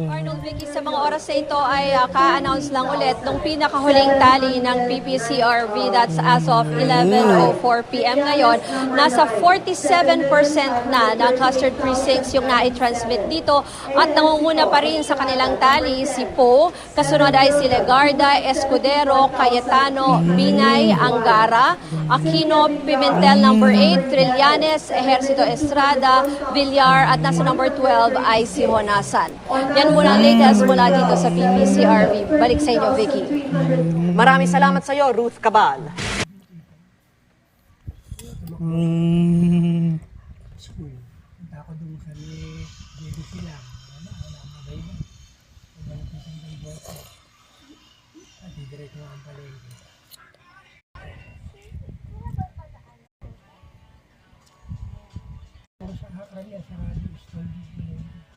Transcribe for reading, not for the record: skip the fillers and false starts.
Arnold, Vicky, sa mga oras na ito ay ka-announce lang ulit nung pinakahuling tali ng PPCRV, that's as of 11:04 p.m. ngayon. Nasa 47% na ng clustered precincts yung na-transmit dito at nangunguna pa rin sa kanilang tali si Po, kasunod ay si Legarda, Escudero, Cayetano, Binay, Angara, Aquino, Pimentel number 8, Trillanes, Ejercito Estrada, Villar at nasa number 12 ay si Honasan. Yan muna ang latest mula dito sa PPCRV. Balik sa inyo, Vicky. Maraming salamat sa iyo, Ruth Cabal. School. Punta ako doon sa JBC lang. Wala mabay na. Wala pisang ng bote. At didiretso ang palengke.